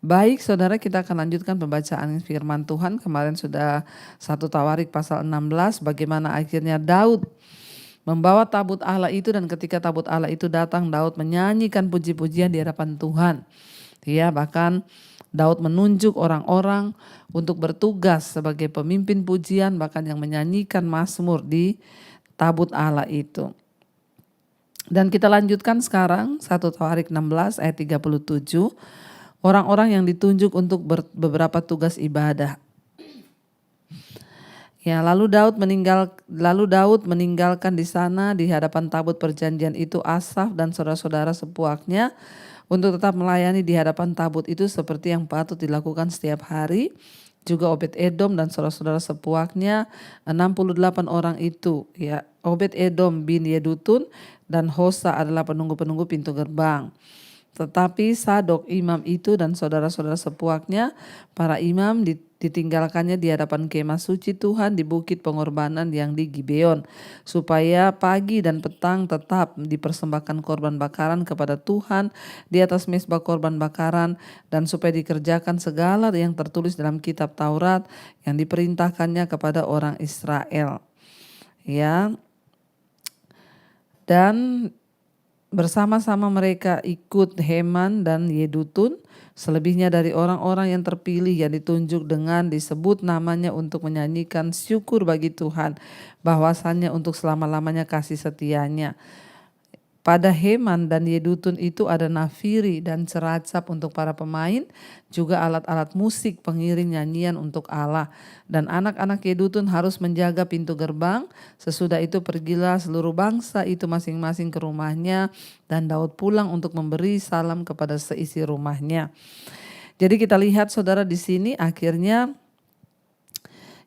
Baik saudara, kita akan lanjutkan pembacaan firman Tuhan. Kemarin sudah 1 Tawarik pasal 16, bagaimana akhirnya Daud membawa tabut Allah itu, dan ketika tabut Allah itu datang, Daud menyanyikan puji-pujian di hadapan Tuhan. Ya, bahkan Daud menunjuk orang-orang untuk bertugas sebagai pemimpin pujian, bahkan yang menyanyikan mazmur di tabut Allah itu. Dan kita lanjutkan sekarang 1 Tawarik 16 ayat 37. Orang-orang yang ditunjuk untuk beberapa tugas ibadah. Ya, lalu Daud meninggalkan di sana di hadapan tabut perjanjian itu Asaf dan saudara-saudara sepuaknya untuk tetap melayani di hadapan tabut itu seperti yang patut dilakukan setiap hari. Juga Obed-Edom dan saudara-saudara sepuaknya 68 orang itu. Ya, Obed-Edom bin Yedutun dan Hosa adalah penunggu-penunggu pintu gerbang. Tetapi Sadok imam itu dan saudara-saudara sepuaknya, para imam ditinggalkannya di hadapan kemah suci Tuhan di bukit pengorbanan yang di Gibeon, supaya pagi dan petang tetap dipersembahkan korban bakaran kepada Tuhan di atas mezbah korban bakaran, dan supaya dikerjakan segala yang tertulis dalam kitab Taurat yang diperintahkannya kepada orang Israel. Ya. Dan bersama-sama mereka ikut Heman dan Yedutun, selebihnya dari orang-orang yang terpilih yang ditunjuk dengan disebut namanya untuk menyanyikan syukur bagi Tuhan, bahwasannya untuk selama-lamanya kasih setianya. Pada Heman dan Yedutun itu ada nafiri dan ceracap untuk para pemain, juga alat-alat musik pengiring nyanyian untuk Allah. Dan anak-anak Yedutun harus menjaga pintu gerbang. Sesudah itu pergilah seluruh bangsa itu masing-masing ke rumahnya, dan Daud pulang untuk memberi salam kepada seisi rumahnya. Jadi kita lihat saudara di sini akhirnya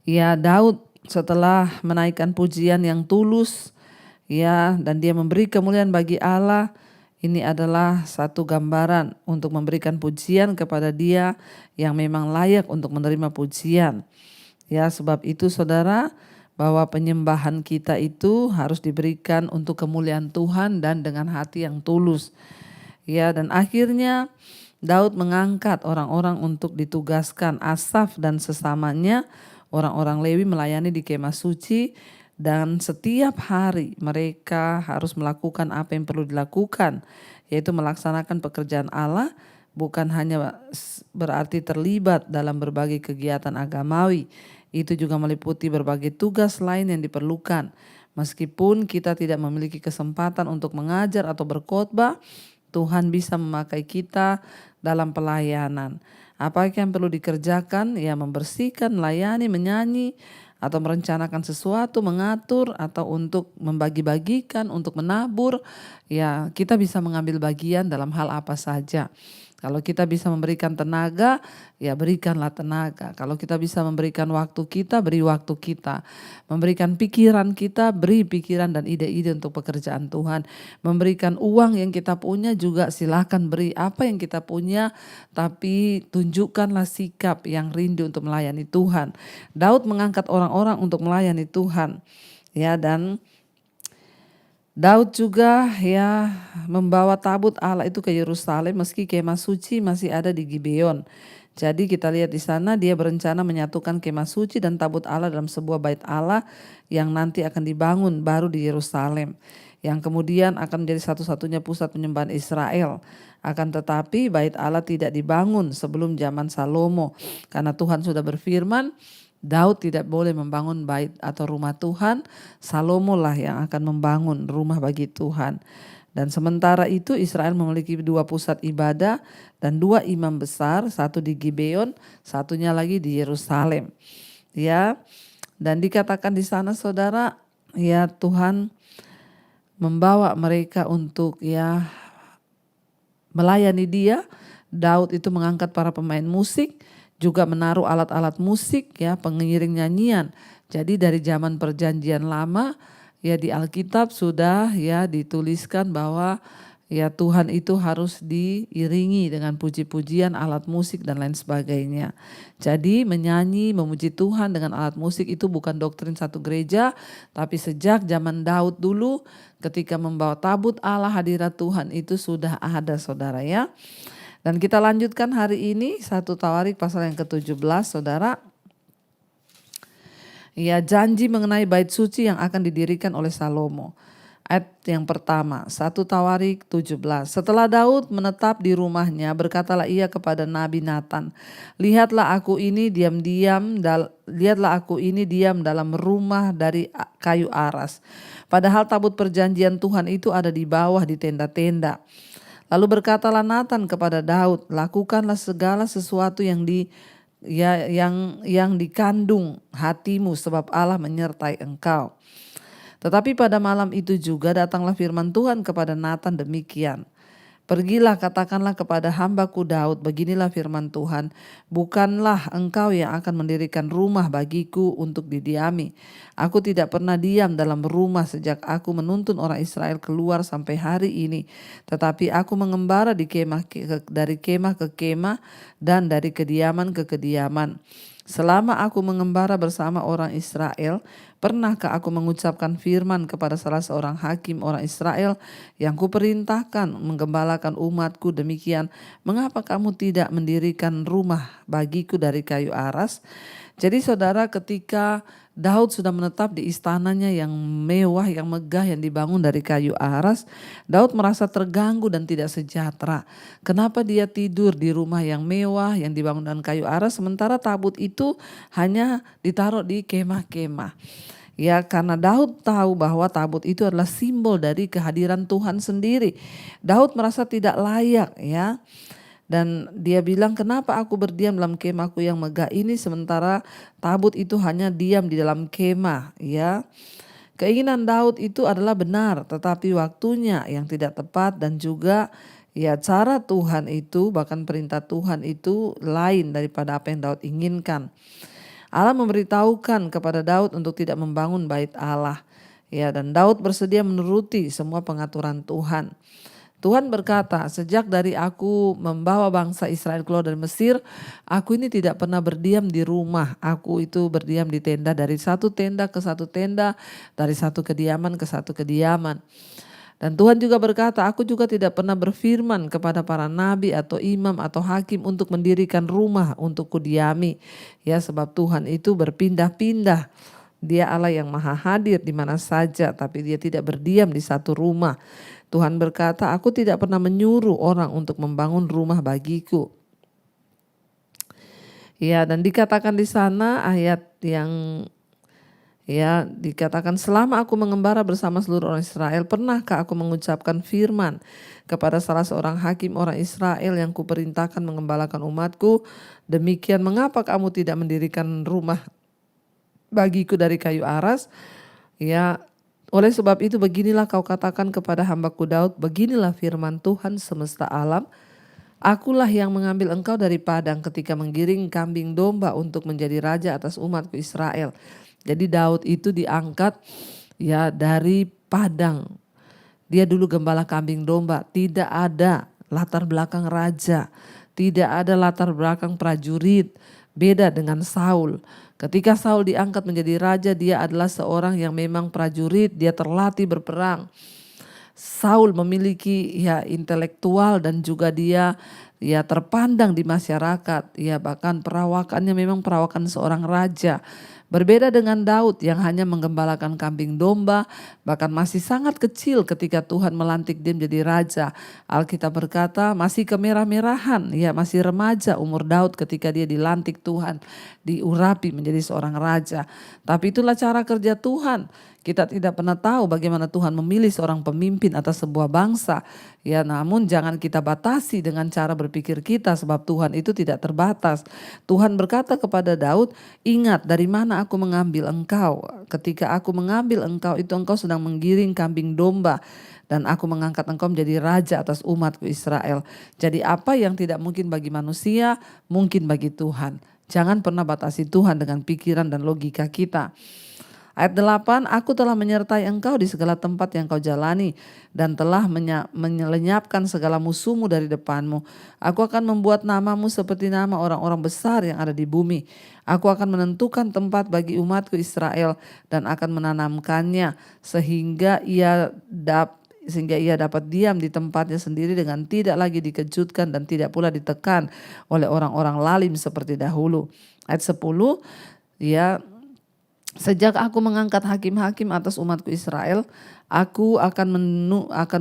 ya Daud setelah menaikkan pujian yang tulus, ya, dan dia memberi kemuliaan bagi Allah. Ini adalah satu gambaran untuk memberikan pujian kepada Dia yang memang layak untuk menerima pujian. Ya, sebab itu saudara, bahwa penyembahan kita itu harus diberikan untuk kemuliaan Tuhan dan dengan hati yang tulus. Ya, dan akhirnya Daud mengangkat orang-orang untuk ditugaskan, Asaf dan sesamanya, orang-orang Lewi melayani di kemah suci. Dan setiap hari mereka harus melakukan apa yang perlu dilakukan, yaitu melaksanakan pekerjaan Allah, bukan hanya berarti terlibat dalam berbagai kegiatan agamawi. Itu juga meliputi berbagai tugas lain yang diperlukan. Meskipun kita tidak memiliki kesempatan untuk mengajar atau berkhotbah, Tuhan bisa memakai kita dalam pelayanan. Apa yang perlu dikerjakan? Ya, membersihkan, melayani, menyanyi, atau merencanakan sesuatu, mengatur, atau untuk membagi-bagikan, untuk menabur. Ya, kita bisa mengambil bagian dalam hal apa saja. Kalau kita bisa memberikan tenaga, ya berikanlah tenaga. Kalau kita bisa memberikan waktu kita, beri waktu kita. Memberikan pikiran kita, beri pikiran dan ide-ide untuk pekerjaan Tuhan. Memberikan uang yang kita punya juga silakan beri apa yang kita punya, tapi tunjukkanlah sikap yang rindu untuk melayani Tuhan. Daud mengangkat orang-orang untuk melayani Tuhan. Ya, dan Daud juga ya membawa tabut Allah itu ke Yerusalem meski kemah suci masih ada di Gibeon. Jadi kita lihat di sana dia berencana menyatukan kemah suci dan tabut Allah dalam sebuah bait Allah yang nanti akan dibangun baru di Yerusalem, yang kemudian akan menjadi satu-satunya pusat penyembahan Israel. Akan tetapi bait Allah tidak dibangun sebelum zaman Salomo, karena Tuhan sudah berfirman, Daud tidak boleh membangun bait atau rumah Tuhan, Salomo lah yang akan membangun rumah bagi Tuhan. Dan sementara itu Israel memiliki 2 pusat ibadah dan 2 imam besar, satu di Gibeon, satunya lagi di Yerusalem. Ya, dan dikatakan di sana saudara, ya Tuhan membawa mereka untuk ya melayani Dia. Daud itu mengangkat para pemain musik, juga menaruh alat-alat musik ya, pengiring nyanyian. Jadi dari zaman perjanjian lama ya di Alkitab sudah ya dituliskan bahwa ya Tuhan itu harus diiringi dengan puji-pujian, alat musik dan lain sebagainya. Jadi menyanyi, memuji Tuhan dengan alat musik itu bukan doktrin satu gereja, tapi sejak zaman Daud dulu ketika membawa tabut Allah hadirat Tuhan itu sudah ada saudara ya. Dan kita lanjutkan hari ini 1 Tawarik pasal yang ke-17, saudara. Ya, janji mengenai bait suci yang akan didirikan oleh Salomo. Ayat yang pertama, 1 Tawarik 17. Setelah Daud menetap di rumahnya, berkatalah ia kepada Nabi Natan, lihatlah aku ini diam dalam rumah dari kayu aras. Padahal tabut perjanjian Tuhan itu ada di bawah di tenda-tenda. Lalu berkatalah Natan kepada Daud, lakukanlah segala sesuatu yang dikandung hatimu, sebab Allah menyertai engkau. Tetapi pada malam itu juga datanglah firman Tuhan kepada Natan demikian. Pergilah, katakanlah kepada hambaku Daud, beginilah firman Tuhan, bukanlah engkau yang akan mendirikan rumah bagiku untuk didiami. Aku tidak pernah diam dalam rumah sejak aku menuntun orang Israel keluar sampai hari ini. Tetapi aku mengembara dari kemah ke kemah dan dari kediaman ke kediaman. Selama aku mengembara bersama orang Israel, pernahkah aku mengucapkan firman kepada salah seorang hakim orang Israel yang kuperintahkan menggembalakan umatku demikian, mengapa kamu tidak mendirikan rumah bagiku dari kayu aras? Jadi saudara, ketika Daud sudah menetap di istananya yang mewah, yang megah, yang dibangun dari kayu aras, Daud merasa terganggu dan tidak sejahtera. Kenapa dia tidur di rumah yang mewah, yang dibangun dengan kayu aras, sementara tabut itu hanya ditaruh di kemah-kemah. Ya, karena Daud tahu bahwa tabut itu adalah simbol dari kehadiran Tuhan sendiri. Daud merasa tidak layak, ya. Dan dia bilang, kenapa aku berdiam dalam kemahku yang megah ini sementara tabut itu hanya diam di dalam kemah, ya. Keinginan Daud itu adalah benar, tetapi waktunya yang tidak tepat dan juga ya cara Tuhan itu, bahkan perintah Tuhan itu lain daripada apa yang Daud inginkan. Allah memberitahukan kepada Daud untuk tidak membangun bait Allah. Ya, dan Daud bersedia menuruti semua pengaturan Tuhan. Tuhan berkata, sejak dari aku membawa bangsa Israel keluar dari Mesir, aku ini tidak pernah berdiam di rumah. Aku itu berdiam di tenda, dari satu tenda ke satu tenda, dari satu kediaman ke satu kediaman. Dan Tuhan juga berkata, aku juga tidak pernah berfirman kepada para nabi atau imam atau hakim untuk mendirikan rumah untuk kudiami. Ya, sebab Tuhan itu berpindah-pindah. Dia Allah yang maha hadir di mana saja, tapi dia tidak berdiam di satu rumah. Tuhan berkata, aku tidak pernah menyuruh orang untuk membangun rumah bagiku. Ya, dan dikatakan di sana ayat yang dikatakan, selama aku mengembara bersama seluruh orang Israel, pernahkah aku mengucapkan firman kepada salah seorang hakim orang Israel yang kuperintahkan mengembalakan umatku, demikian, mengapa kamu tidak mendirikan rumah bagiku dari kayu aras? Ya, oleh sebab itu beginilah kau katakan kepada hambaku Daud, beginilah firman Tuhan semesta alam, akulah yang mengambil engkau dari padang ketika menggiring kambing domba untuk menjadi raja atas umatku Israel. Jadi Daud itu diangkat ya dari padang. Dia dulu gembala kambing domba, tidak ada latar belakang raja, tidak ada latar belakang prajurit, beda dengan Saul. Ketika Saul diangkat menjadi raja, dia adalah seorang yang memang prajurit, dia terlatih berperang. Saul memiliki ya intelektual dan juga dia ya terpandang di masyarakat, ya bahkan perawakannya memang perawakan seorang raja. Berbeda dengan Daud yang hanya menggembalakan kambing domba, bahkan masih sangat kecil ketika Tuhan melantik dia menjadi raja. Alkitab berkata masih kemerah-merahan, ya masih remaja umur Daud ketika dia dilantik Tuhan, diurapi menjadi seorang raja. Tapi itulah cara kerja Tuhan. Kita tidak pernah tahu bagaimana Tuhan memilih seorang pemimpin atas sebuah bangsa. Ya, namun jangan kita batasi dengan cara berpikir kita, sebab Tuhan itu tidak terbatas. Tuhan berkata kepada Daud, ingat dari mana aku mengambil engkau. Ketika aku mengambil engkau itu engkau sedang menggiring kambing domba. Dan aku mengangkat engkau menjadi raja atas umatku Israel. Jadi apa yang tidak mungkin bagi manusia, mungkin bagi Tuhan. Jangan pernah batasi Tuhan dengan pikiran dan logika kita. Ayat 8, aku telah menyertai engkau di segala tempat yang kau jalani dan telah melenyapkan segala musuhmu dari depanmu. Aku akan membuat namamu seperti nama orang-orang besar yang ada di bumi. Aku akan menentukan tempat bagi umatku Israel dan akan menanamkannya sehingga sehingga ia dapat diam di tempatnya sendiri dengan tidak lagi dikejutkan dan tidak pula ditekan oleh orang-orang lalim seperti dahulu. Ayat 10, ya, sejak aku mengangkat hakim-hakim atas umatku Israel, aku akan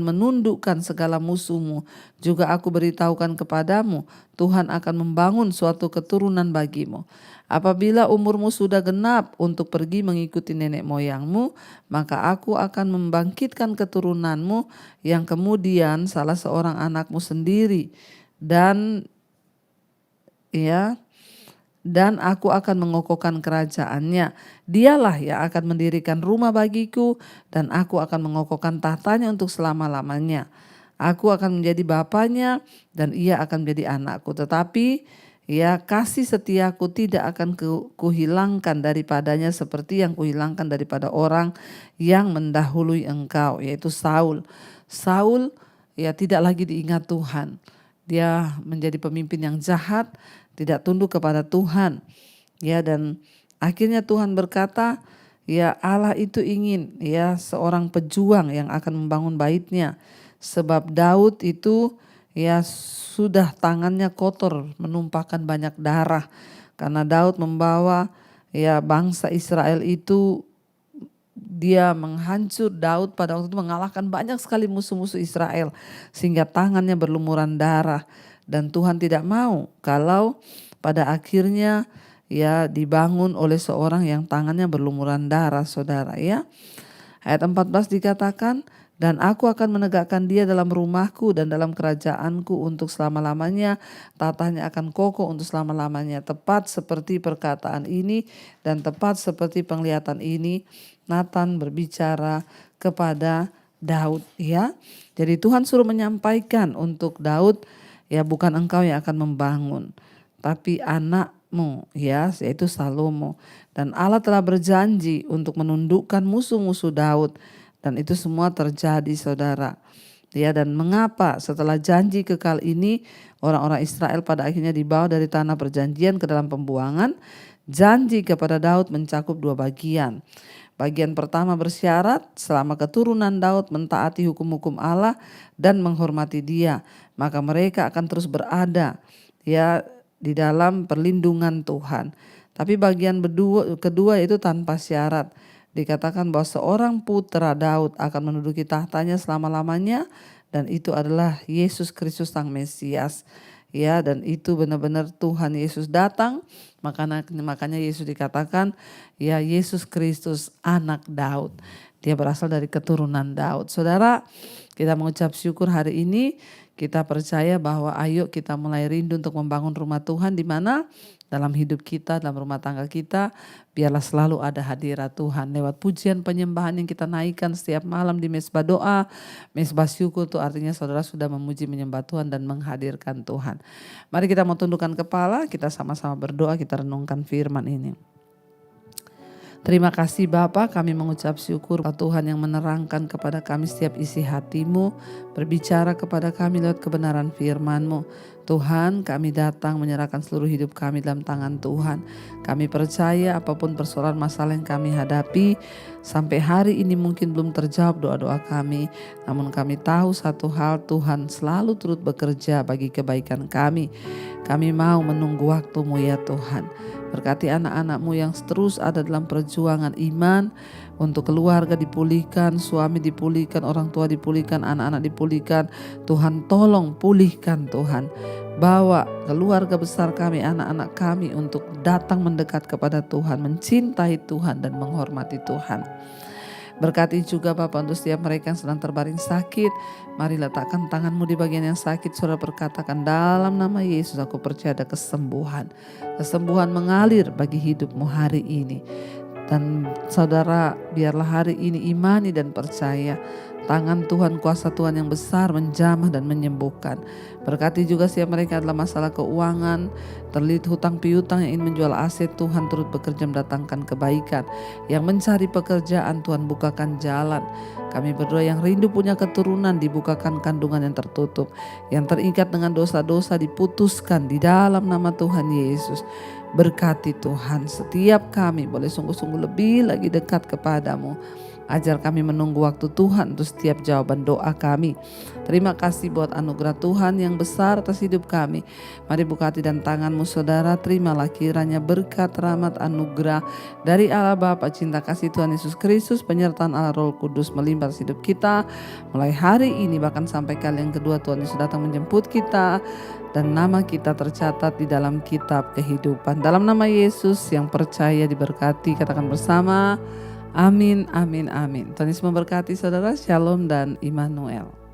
menundukkan segala musuhmu. Juga aku beritahukan kepadamu, Tuhan akan membangun suatu keturunan bagimu. Apabila umurmu sudah genap untuk pergi mengikuti nenek moyangmu, maka aku akan membangkitkan keturunanmu yang kemudian salah seorang anakmu sendiri, dan aku akan mengokohkan kerajaannya. Dialah yang akan mendirikan rumah bagiku, dan aku akan mengokohkan tahtanya untuk selama-lamanya. Aku akan menjadi bapanya, dan ia akan menjadi anakku. Tetapi kasih setiaku tidak akan kuhilangkan daripadanya seperti yang kuhilangkan daripada orang yang mendahului engkau, yaitu Saul. Saul tidak lagi diingat Tuhan. Dia menjadi pemimpin yang jahat, tidak tunduk kepada Tuhan. Dan akhirnya Tuhan berkata, Allah itu ingin seorang pejuang yang akan membangun bait-Nya. Sebab Daud itu sudah tangannya kotor, menumpahkan banyak darah. Karena Daud membawa bangsa Israel itu, dia menghancur. Daud pada waktu itu mengalahkan banyak sekali musuh-musuh Israel, sehingga tangannya berlumuran darah. Dan Tuhan tidak mau kalau pada akhirnya dibangun oleh seorang yang tangannya berlumuran darah, saudara. Ayat 14 dikatakan, dan aku akan menegakkan dia dalam rumahku dan dalam kerajaanku untuk selama-lamanya. Tatanya akan kokoh untuk selama-lamanya. Tepat seperti perkataan ini dan tepat seperti penglihatan ini, Nathan berbicara kepada Daud. Jadi Tuhan suruh menyampaikan untuk Daud, bukan engkau yang akan membangun, tapi anakmu, yaitu Salomo. Dan Allah telah berjanji untuk menundukkan musuh-musuh Daud. Dan itu semua terjadi, saudara. Dan mengapa setelah janji kekal ini orang-orang Israel pada akhirnya dibawa dari tanah perjanjian ke dalam pembuangan? Janji kepada Daud mencakup 2 bagian. Bagian pertama bersyarat selama keturunan Daud mentaati hukum-hukum Allah dan menghormati Dia, maka mereka akan terus berada di dalam perlindungan Tuhan. Tapi bagian kedua itu tanpa syarat. Dikatakan bahwa seorang putra Daud akan menduduki tahtanya selama-lamanya, dan itu adalah Yesus Kristus Sang Mesias. Dan itu benar-benar Tuhan Yesus datang. Makanya Yesus dikatakan Yesus Kristus anak Daud. Dia berasal dari keturunan Daud. Saudara, kita mengucap syukur hari ini. Kita percaya bahwa ayo kita mulai rindu untuk membangun rumah Tuhan, di mana dalam hidup kita, dalam rumah tangga kita, biarlah selalu ada hadirat Tuhan. Lewat pujian penyembahan yang kita naikkan setiap malam di mezbah doa, mezbah syukur itu artinya saudara sudah memuji menyembah Tuhan dan menghadirkan Tuhan. Mari kita mau tundukkan kepala, kita sama-sama berdoa, kita renungkan firman ini. Terima kasih Bapa, kami mengucap syukur Tuhan yang menerangkan kepada kami setiap isi hati-Mu, berbicara kepada kami lewat kebenaran firman-Mu. Tuhan, kami datang menyerahkan seluruh hidup kami dalam tangan Tuhan. Kami percaya apapun persoalan masalah yang kami hadapi, sampai hari ini mungkin belum terjawab doa-doa kami. Namun kami tahu satu hal, Tuhan selalu turut bekerja bagi kebaikan kami. Kami mau menunggu waktu-Mu ya Tuhan. Berkati anak-anak-Mu yang terus ada dalam perjuangan iman, untuk keluarga dipulihkan, suami dipulihkan, orang tua dipulihkan, anak-anak dipulihkan. Tuhan tolong pulihkan Tuhan. Bawa keluarga besar kami, anak-anak kami untuk datang mendekat kepada Tuhan, mencintai Tuhan dan menghormati Tuhan. Berkati juga Bapa untuk setiap mereka yang sedang terbaring sakit. Mari letakkan tangan-Mu di bagian yang sakit. Saudara berkatakan, dalam nama Yesus aku percaya ada kesembuhan. Kesembuhan mengalir bagi hidup-Mu hari ini. Dan saudara, biarlah hari ini imani dan percaya tangan Tuhan, kuasa Tuhan yang besar menjamah dan menyembuhkan. Berkati juga setiap mereka adalah masalah keuangan, terlilit hutang piutang yang ingin menjual aset. Tuhan turut bekerja mendatangkan kebaikan. Yang mencari pekerjaan, Tuhan bukakan jalan. Kami berdoa yang rindu punya keturunan, dibukakan kandungan yang tertutup. Yang terikat dengan dosa-dosa diputuskan di dalam nama Tuhan Yesus. Berkati Tuhan setiap kami boleh sungguh-sungguh lebih lagi dekat kepadamu. Ajar kami menunggu waktu Tuhan untuk setiap jawaban doa kami. Terima kasih buat anugerah Tuhan yang besar atas hidup kami. Mari buka hati dan tanganmu saudara, terimalah kiranya berkat, rahmat, anugerah dari Allah Bapa, cinta kasih Tuhan Yesus Kristus, penyertaan Allah Roh Kudus melimpah atas hidup kita mulai hari ini bahkan sampai kali yang kedua Tuhan Yesus datang menjemput kita, dan nama kita tercatat di dalam kitab kehidupan. Dalam nama Yesus yang percaya diberkati, katakan bersama, amin, amin, amin. Tuhan Yesus memberkati saudara, shalom dan Immanuel.